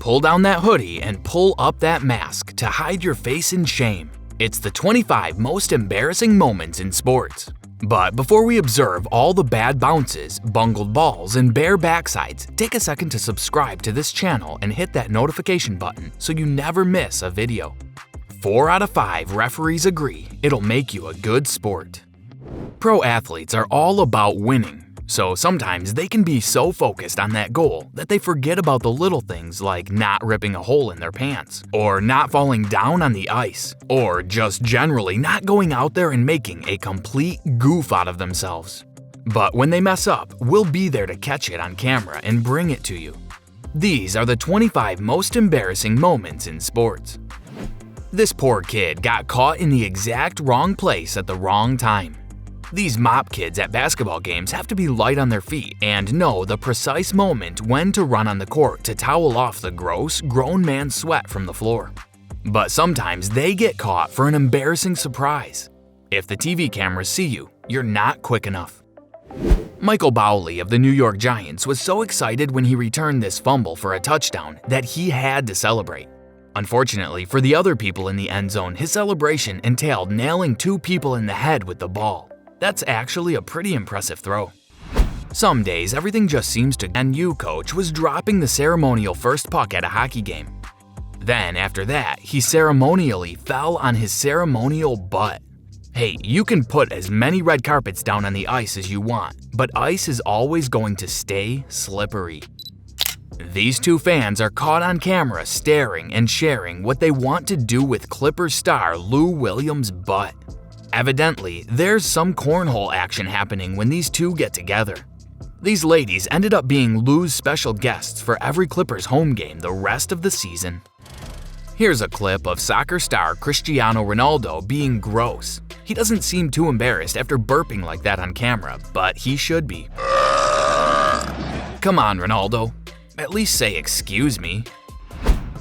pull down that hoodie and pull up that mask to hide your face in shame. It's the 25 most embarrassing moments in sports. But before we observe all the bad bounces, bungled balls, and bare backsides, take a second to subscribe to this channel and hit that notification button so you never miss a video. 4 out of 5 referees agree it'll make you a good sport. Pro athletes are all about winning, so sometimes they can be so focused on that goal that they forget about the little things like not ripping a hole in their pants, or not falling down on the ice, or just generally not going out there and making a complete goof out of themselves. But when they mess up, we'll be there to catch it on camera and bring it to you. These are the 25 most embarrassing moments in sports. This poor kid got caught in the exact wrong place at the wrong time. These mop kids at basketball games have to be light on their feet and know the precise moment when to run on the court to towel off the gross, grown man sweat from the floor. But sometimes they get caught for an embarrassing surprise. If the TV cameras see you, you're not quick enough. Michael Bowley of the New York Giants was so excited when he returned this fumble for a touchdown that he had to celebrate. Unfortunately for the other people in the end zone, his celebration entailed nailing 2 people in the head with the ball. That's actually a pretty impressive throw. Some days everything just seems to and you coach was dropping the ceremonial first puck at a hockey game. Then after that, he ceremonially fell on his ceremonial butt. Hey, you can put as many red carpets down on the ice as you want, but ice is always going to stay slippery. These 2 fans are caught on camera staring and sharing what they want to do with Clippers star Lou Williams' butt. Evidently, there's some cornhole action happening when these 2 get together. These ladies ended up being Lou's special guests for every Clippers home game the rest of the season. Here's a clip of soccer star Cristiano Ronaldo being gross. He doesn't seem too embarrassed after burping like that on camera, but he should be. Come on, Ronaldo. At least say excuse me.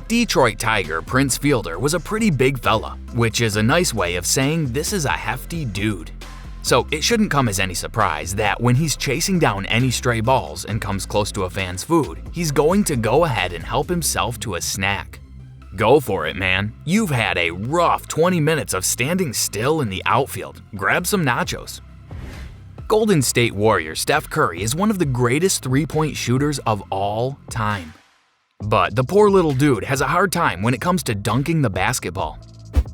Detroit Tiger Prince Fielder was a pretty big fella, which is a nice way of saying this is a hefty dude. So it shouldn't come as any surprise that when he's chasing down any stray balls and comes close to a fan's food, he's going to go ahead and help himself to a snack. Go for it, man. You've had a rough 20 minutes of standing still in the outfield. Grab some nachos. Golden State Warrior Steph Curry is one of the greatest three-point shooters of all time. But the poor little dude has a hard time when it comes to dunking the basketball.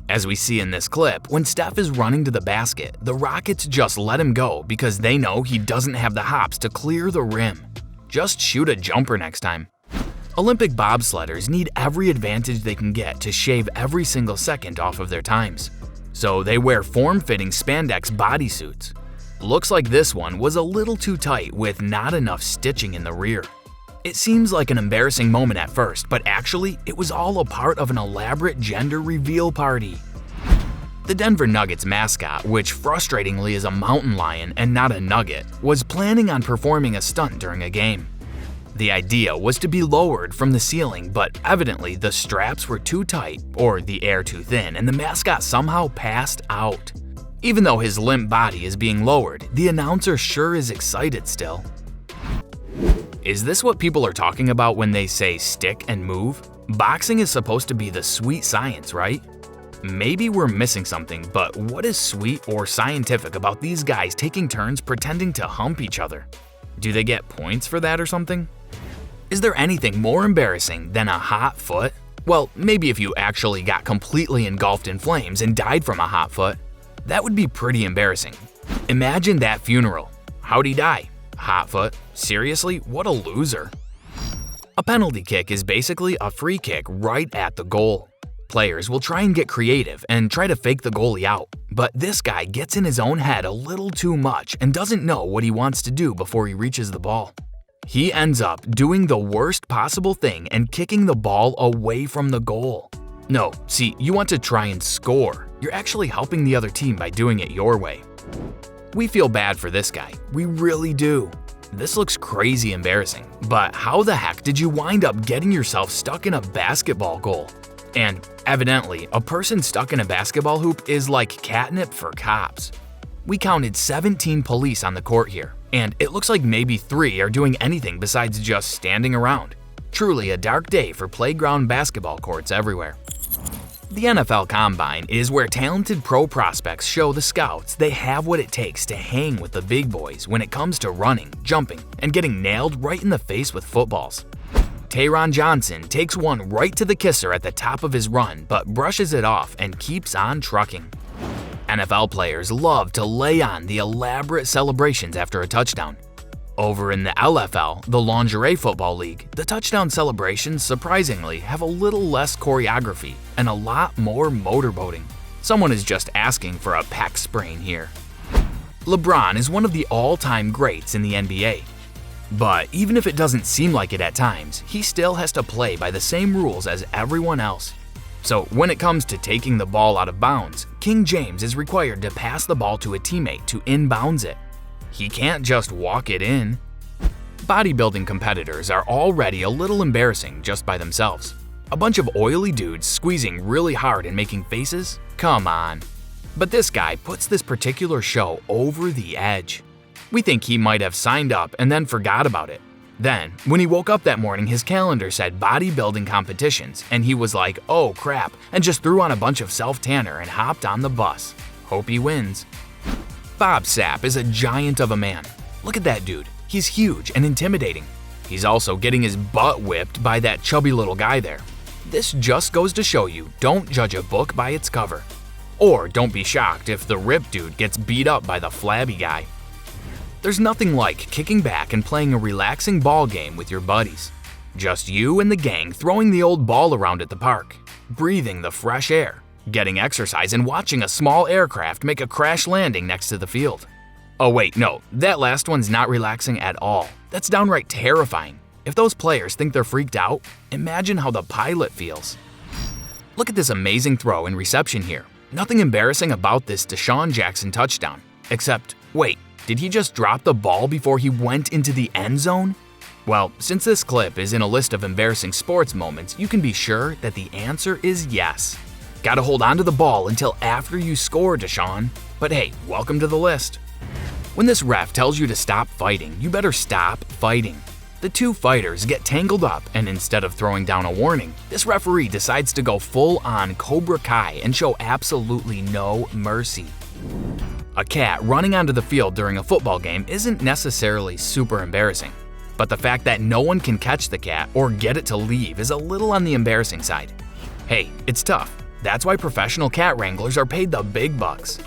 As we see in this clip, when Steph is running to the basket, the Rockets just let him go because they know he doesn't have the hops to clear the rim. Just shoot a jumper next time. Olympic bobsledders need every advantage they can get to shave every single second off of their times. So they wear form-fitting spandex bodysuits. Looks like this one was a little too tight with not enough stitching in the rear. It seems like an embarrassing moment at first, but actually, it was all a part of an elaborate gender reveal party. The Denver Nuggets mascot, which frustratingly is a mountain lion and not a nugget, was planning on performing a stunt during a game. The idea was to be lowered from the ceiling, but evidently the straps were too tight or the air too thin, and the mascot somehow passed out. Even though his limp body is being lowered, the announcer sure is excited still. Is this what people are talking about when they say stick and move? Boxing is supposed to be the sweet science, right? Maybe we're missing something, but what is sweet or scientific about these guys taking turns pretending to hump each other? Do they get points for that or something? Is there anything more embarrassing than a hot foot? Well, maybe if you actually got completely engulfed in flames and died from a hot foot. That would be pretty embarrassing. Imagine that funeral. How'd he die? Hot foot? Seriously, what a loser. A penalty kick is basically a free kick right at the goal. Players will try and get creative and try to fake the goalie out, but this guy gets in his own head a little too much and doesn't know what he wants to do before he reaches the ball. He ends up doing the worst possible thing and kicking the ball away from the goal. No, see, you want to try and score. You're actually helping the other team by doing it your way. We feel bad for this guy, we really do. This looks crazy embarrassing, but how the heck did you wind up getting yourself stuck in a basketball goal? And evidently, a person stuck in a basketball hoop is like catnip for cops. We counted 17 police on the court here, and it looks like maybe 3 are doing anything besides just standing around. Truly a dark day for playground basketball courts everywhere. The NFL Combine is where talented pro prospects show the scouts they have what it takes to hang with the big boys when it comes to running, jumping, and getting nailed right in the face with footballs. Taron Johnson takes one right to the kisser at the top of his run but brushes it off and keeps on trucking. NFL players love to lay on the elaborate celebrations after a touchdown. Over in the LFL, the Lingerie Football League, the touchdown celebrations surprisingly have a little less choreography and a lot more motorboating. Someone is just asking for a pec sprain here. LeBron is one of the all-time greats in the NBA. But even if it doesn't seem like it at times, he still has to play by the same rules as everyone else. So when it comes to taking the ball out of bounds, King James is required to pass the ball to a teammate to inbounds it. He can't just walk it in. Bodybuilding competitors are already a little embarrassing just by themselves. A bunch of oily dudes squeezing really hard and making faces? Come on. But this guy puts this particular show over the edge. We think he might have signed up and then forgot about it. Then, when he woke up that morning, his calendar said bodybuilding competitions, and he was like, oh crap, and just threw on a bunch of self-tanner and hopped on the bus. Hope he wins. Bob Sapp is a giant of a man. Look at that dude. He's huge and intimidating. He's also getting his butt whipped by that chubby little guy there. This just goes to show you, don't judge a book by its cover. Or don't be shocked if the ripped dude gets beat up by the flabby guy. There's nothing like kicking back and playing a relaxing ball game with your buddies. Just you and the gang throwing the old ball around at the park, breathing the fresh air, getting exercise and watching a small aircraft make a crash landing next to the field. Oh wait, no, that last one's not relaxing at all. That's downright terrifying. If those players think they're freaked out, imagine how the pilot feels. Look at this amazing throw and reception here. Nothing embarrassing about this Deshaun Jackson touchdown. Except, wait, did he just drop the ball before he went into the end zone? Well, since this clip is in a list of embarrassing sports moments, you can be sure that the answer is yes. Gotta hold on to the ball until after you score, Deshaun. But hey, welcome to the list. When this ref tells you to stop fighting, you better stop fighting. The two fighters get tangled up, and instead of throwing down a warning, this referee decides to go full-on Cobra Kai and show absolutely no mercy. A cat running onto the field during a football game isn't necessarily super embarrassing, but the fact that no one can catch the cat or get it to leave is a little on the embarrassing side. Hey, it's tough. That's why professional cat wranglers are paid the big bucks.